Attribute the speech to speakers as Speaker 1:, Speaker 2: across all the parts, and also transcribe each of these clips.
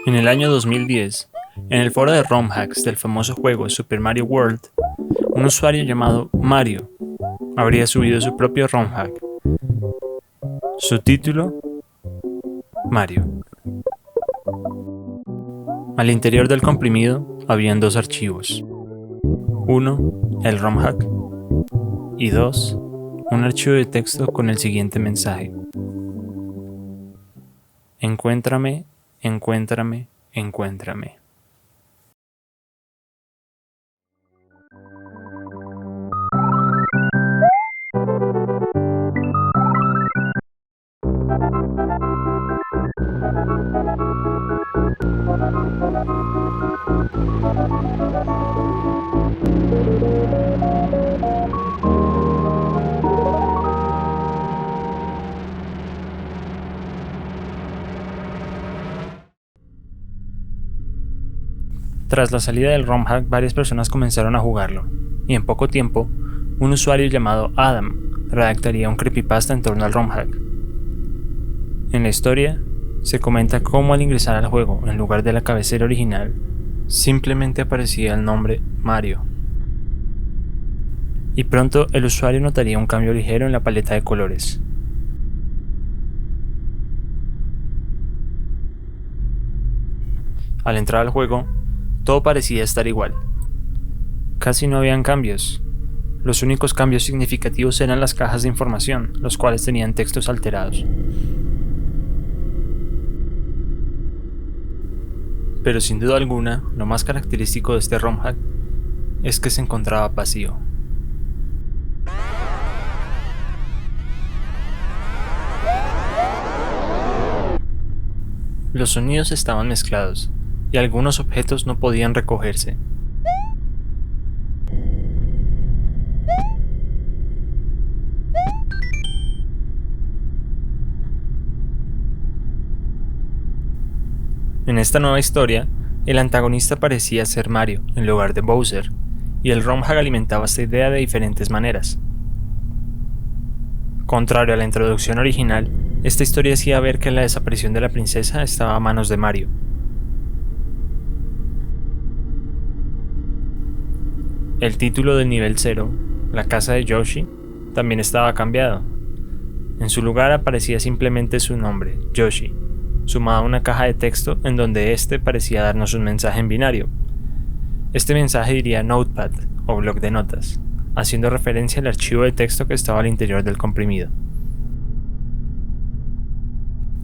Speaker 1: En el año 2010, en el foro de ROM hacks del famoso juego Super Mario World, un usuario llamado Mario habría subido su propio ROM hack. Su título: Mario. Al interior del comprimido habían dos archivos. Uno, el ROM hack, y dos, un archivo de texto con el siguiente mensaje: Encuéntrame, encuéntrame, encuéntrame. Tras la salida del ROM hack, varias personas comenzaron a jugarlo, y en poco tiempo, un usuario llamado Adam redactaría un creepypasta en torno al ROM hack. En la historia, se comenta cómo al ingresar al juego, en lugar de la cabecera original, simplemente aparecía el nombre Mario. Y pronto el usuario notaría un cambio ligero en la paleta de colores. Al entrar al juego, todo parecía estar igual. Casi no habían cambios. Los únicos cambios significativos eran las cajas de información, los cuales tenían textos alterados. Pero sin duda alguna, lo más característico de este ROM hack es que se encontraba vacío. Los sonidos estaban mezclados, y algunos objetos no podían recogerse. En esta nueva historia, el antagonista parecía ser Mario en lugar de Bowser, y el ROM hack alimentaba esta idea de diferentes maneras. Contrario a la introducción original, esta historia hacía ver que la desaparición de la princesa estaba a manos de Mario. El título del nivel 0, la casa de Yoshi, también estaba cambiado. En su lugar aparecía simplemente su nombre, Yoshi, sumado a una caja de texto en donde este parecía darnos un mensaje en binario. Este mensaje diría Notepad o bloc de notas, haciendo referencia al archivo de texto que estaba al interior del comprimido.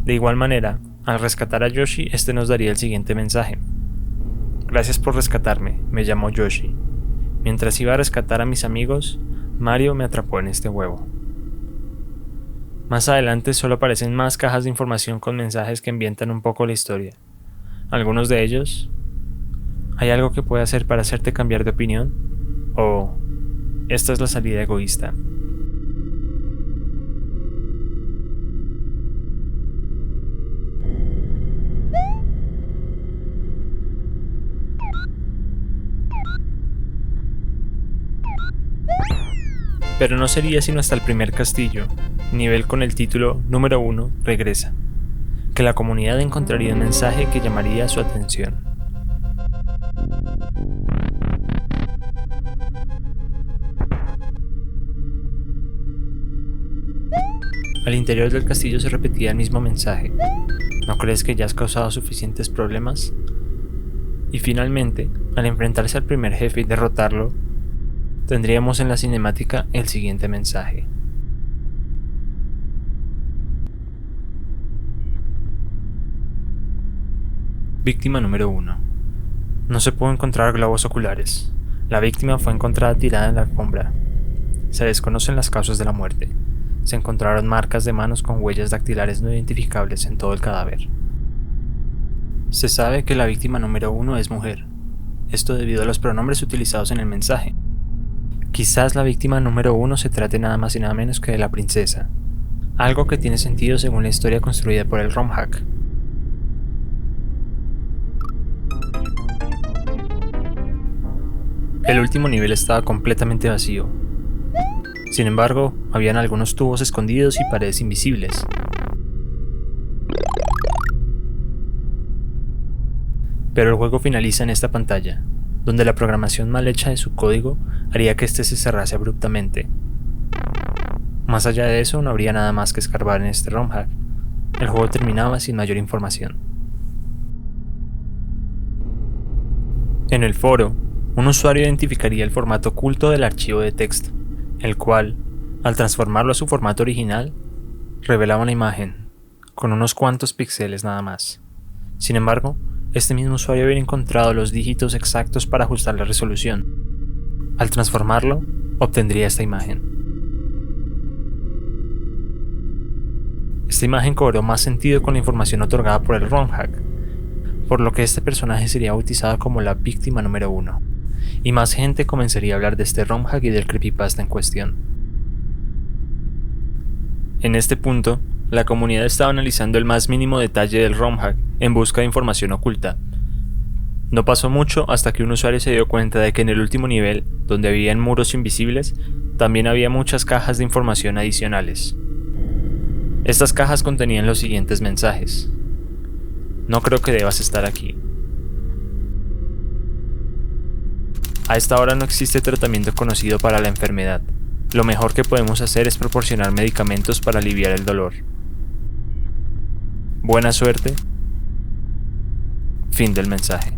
Speaker 1: De igual manera, al rescatar a Yoshi, este nos daría el siguiente mensaje: Gracias por rescatarme, me llamo Yoshi. Mientras iba a rescatar a mis amigos, Mario me atrapó en este huevo. Más adelante solo aparecen más cajas de información con mensajes que ambientan un poco la historia. Algunos de ellos: ¿hay algo que pueda hacer para hacerte cambiar de opinión? O esta es la salida egoísta. Pero no sería sino hasta el primer castillo, nivel con el título número 1 regresa, que la comunidad encontraría un mensaje que llamaría su atención. Al interior del castillo se repetía el mismo mensaje: ¿no crees que ya has causado suficientes problemas? Y finalmente, al enfrentarse al primer jefe y derrotarlo, tendríamos en la cinemática el siguiente mensaje: Víctima número 1. No se pudo encontrar globos oculares. La víctima fue encontrada tirada en la alfombra. Se desconocen las causas de la muerte. Se encontraron marcas de manos con huellas dactilares no identificables en todo el cadáver. Se sabe que la víctima número 1 es mujer. Esto debido a los pronombres utilizados en el mensaje. Quizás la víctima número 1 se trate nada más y nada menos que de la princesa, algo que tiene sentido según la historia construida por el ROM hack. El último nivel estaba completamente vacío. Sin embargo, habían algunos tubos escondidos y paredes invisibles. Pero el juego finaliza en esta pantalla, donde la programación mal hecha de su código haría que este se cerrase abruptamente. Más allá de eso, no habría nada más que escarbar en este ROM hack. El juego terminaba sin mayor información. En el foro, un usuario identificaría el formato oculto del archivo de texto, el cual, al transformarlo a su formato original, revelaba una imagen, con unos cuantos píxeles nada más. Sin embargo, este mismo usuario había encontrado los dígitos exactos para ajustar la resolución. Al transformarlo, obtendría esta imagen. Esta imagen cobró más sentido con la información otorgada por el ROM hack, por lo que este personaje sería bautizado como la víctima número 1, y más gente comenzaría a hablar de este ROM hack y del creepypasta en cuestión. En este punto, la comunidad estaba analizando el más mínimo detalle del ROM hack en busca de información oculta. No pasó mucho hasta que un usuario se dio cuenta de que en el último nivel, donde habían muros invisibles, también había muchas cajas de información adicionales. Estas cajas contenían los siguientes mensajes: no creo que debas estar aquí. A esta hora no existe tratamiento conocido para la enfermedad. Lo mejor que podemos hacer es proporcionar medicamentos para aliviar el dolor. Buena suerte. Fin del mensaje.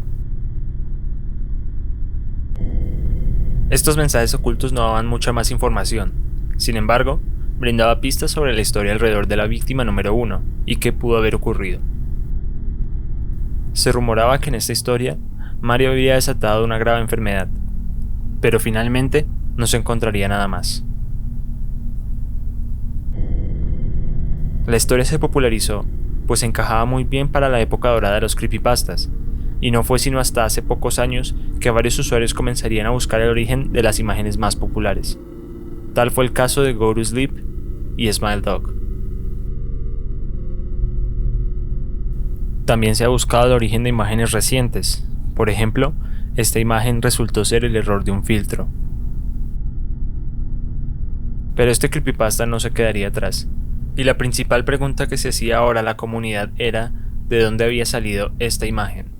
Speaker 1: Estos mensajes ocultos no daban mucha más información. Sin embargo, brindaba pistas sobre la historia alrededor de la víctima número 1 y qué pudo haber ocurrido. Se rumoraba que en esta historia, Mario había desatado una grave enfermedad, pero finalmente no se encontraría nada más. La historia se popularizó, pues encajaba muy bien para la época dorada de los creepypastas, y no fue sino hasta hace pocos años que varios usuarios comenzarían a buscar el origen de las imágenes más populares. Tal fue el caso de Go to Sleep y Smile Dog. También se ha buscado el origen de imágenes recientes. Por ejemplo, esta imagen resultó ser el error de un filtro. Pero este creepypasta no se quedaría atrás, y la principal pregunta que se hacía ahora la comunidad era ¿de dónde había salido esta imagen?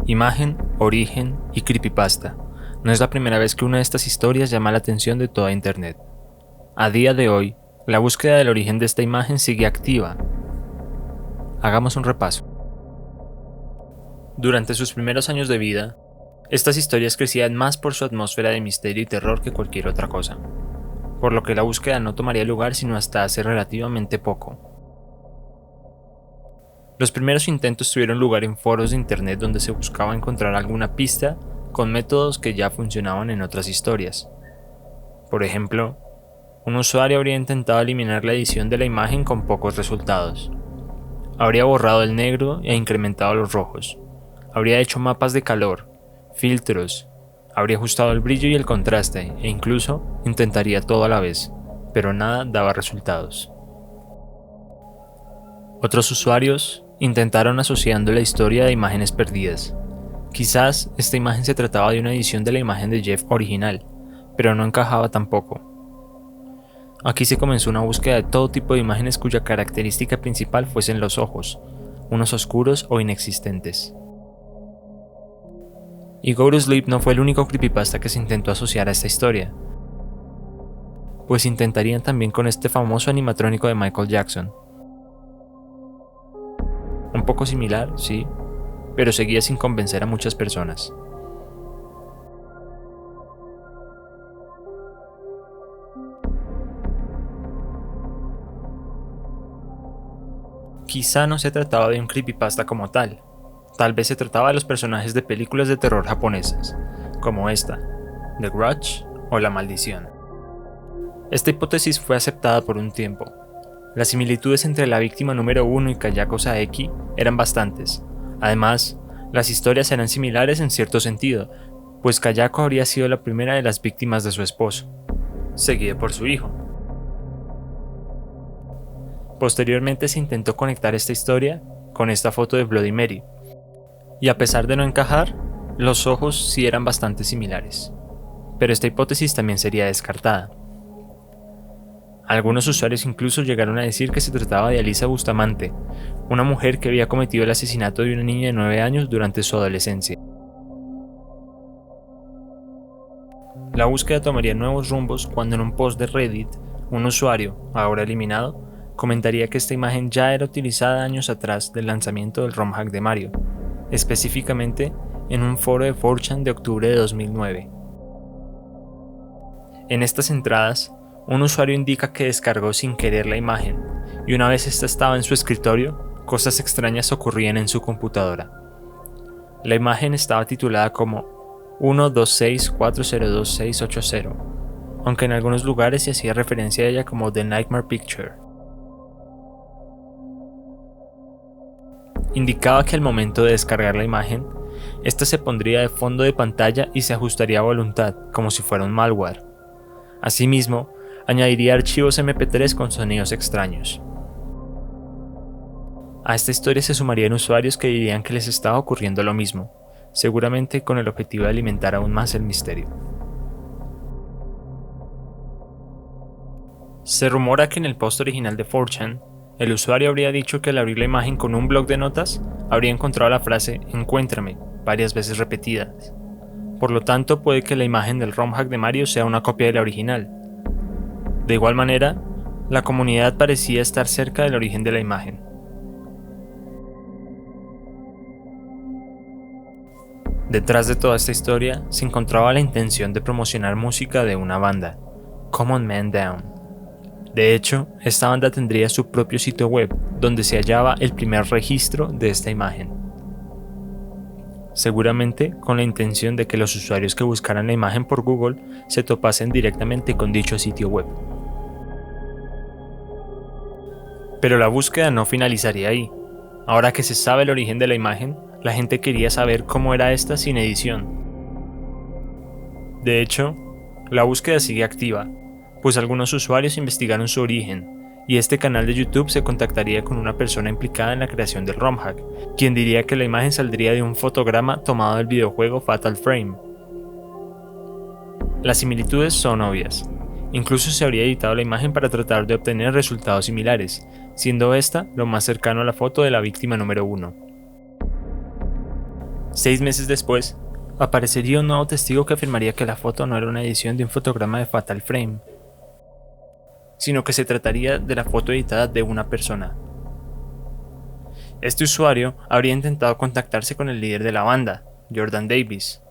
Speaker 1: Imagen, origen y creepypasta. No es la primera vez que una de estas historias llama la atención de toda Internet. A día de hoy, la búsqueda del origen de esta imagen sigue activa. Hagamos un repaso. Durante sus primeros años de vida, estas historias crecían más por su atmósfera de misterio y terror que cualquier otra cosa, por lo que la búsqueda no tomaría lugar sino hasta hace relativamente poco. Los primeros intentos tuvieron lugar en foros de internet donde se buscaba encontrar alguna pista con métodos que ya funcionaban en otras historias. Por ejemplo, un usuario habría intentado eliminar la edición de la imagen con pocos resultados. Habría borrado el negro e incrementado los rojos. Habría hecho mapas de calor, filtros, habría ajustado el brillo y el contraste e incluso intentaría todo a la vez, pero nada daba resultados. Otros usuarios intentaron asociando la historia de imágenes perdidas. Quizás esta imagen se trataba de una edición de la imagen de Jeff original, pero no encajaba tampoco. Aquí se comenzó una búsqueda de todo tipo de imágenes cuya característica principal fuesen los ojos, unos oscuros o inexistentes. Y Go to Sleep no fue el único creepypasta que se intentó asociar a esta historia, pues intentarían también con este famoso animatrónico de Michael Jackson. Un poco similar, sí, pero seguía sin convencer a muchas personas. Quizá no se trataba de un creepypasta como tal. Tal vez se trataba de los personajes de películas de terror japonesas, como esta, The Grudge o La Maldición. Esta hipótesis fue aceptada por un tiempo. Las similitudes entre la víctima número 1 y Kayako Saeki eran bastantes. Además, las historias eran similares en cierto sentido, pues Kayako habría sido la primera de las víctimas de su esposo, seguida por su hijo. Posteriormente se intentó conectar esta historia con esta foto de Bloody Mary, y a pesar de no encajar, los ojos sí eran bastante similares, pero esta hipótesis también sería descartada. Algunos usuarios incluso llegaron a decir que se trataba de Alyssa Bustamante, una mujer que había cometido el asesinato de una niña de 9 años durante su adolescencia. La búsqueda tomaría nuevos rumbos cuando en un post de Reddit, un usuario, ahora eliminado, comentaría que esta imagen ya era utilizada años atrás del lanzamiento del ROM hack de Mario, específicamente en un foro de 4chan de octubre de 2009. En estas entradas, un usuario indica que descargó sin querer la imagen, y una vez esta estaba en su escritorio, cosas extrañas ocurrían en su computadora. La imagen estaba titulada como 126402680, aunque en algunos lugares se hacía referencia a ella como The Nightmare Picture. Indicaba que al momento de descargar la imagen, esta se pondría de fondo de pantalla y se ajustaría a voluntad, como si fuera un malware. Asimismo, añadiría archivos MP3 con sonidos extraños. A esta historia se sumarían usuarios que dirían que les estaba ocurriendo lo mismo, seguramente con el objetivo de alimentar aún más el misterio. Se rumora que en el post original de 4chan, el usuario habría dicho que al abrir la imagen con un bloc de notas, habría encontrado la frase "encuéntrame" varias veces repetidas. Por lo tanto, puede que la imagen del ROM hack de Mario sea una copia de la original. De igual manera, la comunidad parecía estar cerca del origen de la imagen. Detrás de toda esta historia se encontraba la intención de promocionar música de una banda, Common Man Down. De hecho, esta banda tendría su propio sitio web, donde se hallaba el primer registro de esta imagen. Seguramente con la intención de que los usuarios que buscaran la imagen por Google se topasen directamente con dicho sitio web. Pero la búsqueda no finalizaría ahí. Ahora que se sabe el origen de la imagen, la gente quería saber cómo era esta sin edición. De hecho, la búsqueda sigue activa, pues algunos usuarios investigaron su origen, y este canal de YouTube se contactaría con una persona implicada en la creación del ROM hack, quien diría que la imagen saldría de un fotograma tomado del videojuego Fatal Frame. Las similitudes son obvias. Incluso se habría editado la imagen para tratar de obtener resultados similares, siendo esta lo más cercano a la foto de la víctima número 1. 6 meses después, aparecería un nuevo testigo que afirmaría que la foto no era una edición de un fotograma de Fatal Frame, sino que se trataría de la foto editada de una persona. Este usuario habría intentado contactarse con el líder de la banda, Jordan Davis.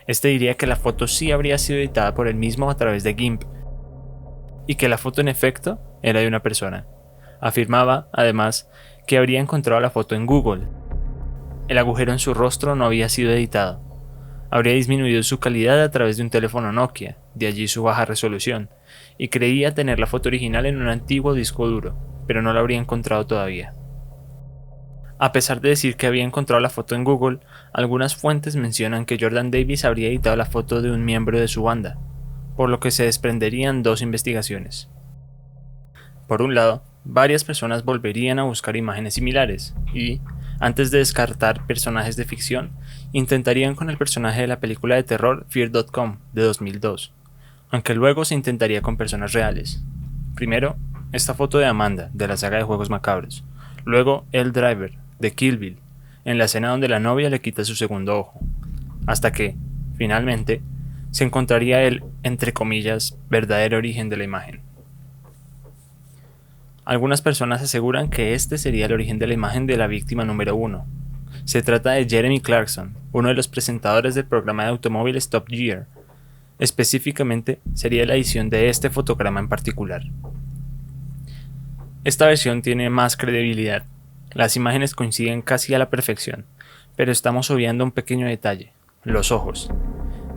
Speaker 1: Este diría que la foto sí habría sido editada por él mismo a través de GIMP, y que la foto en efecto era de una persona. Afirmaba, además, que habría encontrado la foto en Google. El agujero en su rostro no había sido editado. Habría disminuido su calidad a través de un teléfono Nokia, de allí su baja resolución, y creía tener la foto original en un antiguo disco duro, pero no la habría encontrado todavía. A pesar de decir que había encontrado la foto en Google, algunas fuentes mencionan que Jordan Davis habría editado la foto de un miembro de su banda, por lo que se desprenderían dos investigaciones. Por un lado, varias personas volverían a buscar imágenes similares y, antes de descartar personajes de ficción, intentarían con el personaje de la película de terror Fear.com de 2002, aunque luego se intentaría con personas reales. Primero, esta foto de Amanda, de la saga de Juegos Macabros, luego El Driver, de Kill Bill, en la escena donde la novia le quita su segundo ojo, hasta que, finalmente, se encontraría el, entre comillas, verdadero origen de la imagen. Algunas personas aseguran que este sería el origen de la imagen de la víctima número 1. Se trata de Jeremy Clarkson, uno de los presentadores del programa de automóviles Top Gear. Específicamente, sería la edición de este fotograma en particular. Esta versión tiene más credibilidad. Las imágenes coinciden casi a la perfección, pero estamos obviando un pequeño detalle: los ojos.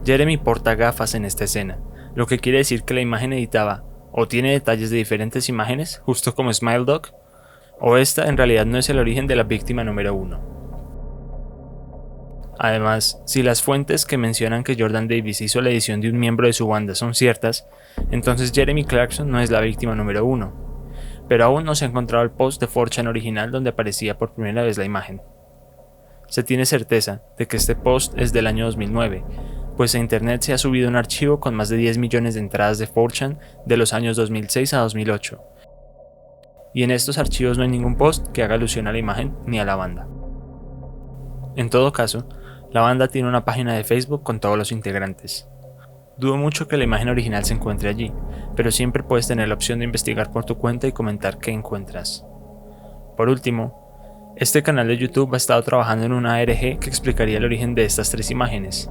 Speaker 1: Jeremy porta gafas en esta escena, lo que quiere decir que la imagen editada o tiene detalles de diferentes imágenes, justo como Smile Dog, o esta en realidad no es el origen de la víctima número 1. Además, si las fuentes que mencionan que Jordan Davis hizo la edición de un miembro de su banda son ciertas, entonces Jeremy Clarkson no es la víctima número 1, pero aún no se ha encontrado el post de 4chan original donde aparecía por primera vez la imagen. Se tiene certeza de que este post es del año 2009, pues a internet se ha subido un archivo con más de 10 millones de entradas de 4chan de los años 2006 a 2008. Y en estos archivos no hay ningún post que haga alusión a la imagen ni a la banda. En todo caso, la banda tiene una página de Facebook con todos los integrantes. Dudo mucho que la imagen original se encuentre allí, pero siempre puedes tener la opción de investigar por tu cuenta y comentar qué encuentras. Por último, este canal de YouTube ha estado trabajando en una ARG que explicaría el origen de estas 3 imágenes.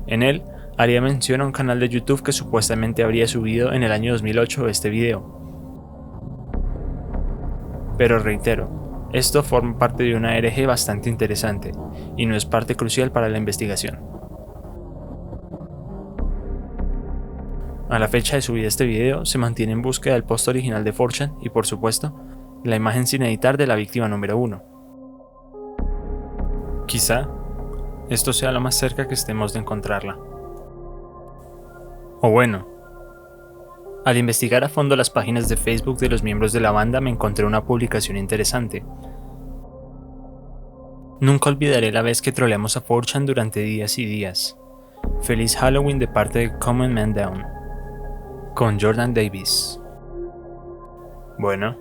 Speaker 1: En él, haría mención a un canal de YouTube que supuestamente habría subido en el año 2008 este video. Pero reitero, esto forma parte de una ARG bastante interesante, y no es parte crucial para la investigación. A la fecha de subida este video, se mantiene en búsqueda del post original de 4chan y, por supuesto, la imagen sin editar de la víctima número 1. Quizá esto sea lo más cerca que estemos de encontrarla. O bueno, al investigar a fondo las páginas de Facebook de los miembros de la banda me encontré una publicación interesante. Nunca olvidaré la vez que troleamos a 4chan durante días y días. Feliz Halloween de parte de Common Man Down. Con Jordan Davis. Bueno,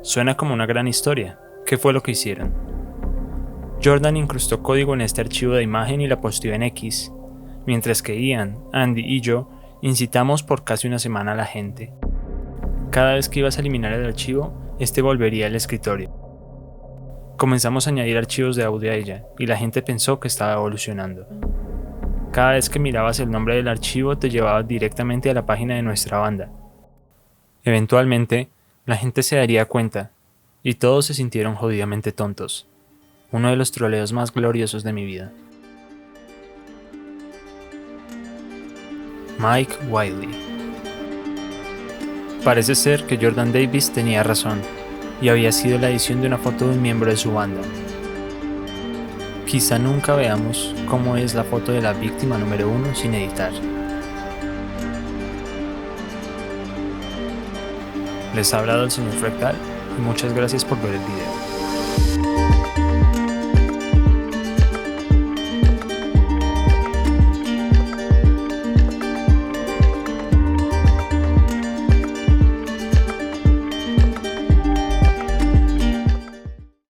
Speaker 1: suena como una gran historia. ¿Qué fue lo que hicieron? Jordan incrustó código en este archivo de imagen y la posteó en X, mientras que Ian, Andy y yo incitamos por casi una semana a la gente. Cada vez que ibas a eliminar el archivo, este volvería al escritorio. Comenzamos a añadir archivos de audio a ella, y la gente pensó que estaba evolucionando. Cada vez que mirabas el nombre del archivo te llevaba directamente a la página de nuestra banda. Eventualmente, la gente se daría cuenta, y todos se sintieron jodidamente tontos. Uno de los troleos más gloriosos de mi vida. Mike Wiley. Parece ser que Jordan Davis tenía razón, y había sido la edición de una foto de un miembro de su banda. Quizá nunca veamos cómo es la foto de la víctima número 1 sin editar. Les ha hablado el señor Fractal y muchas gracias por ver el video.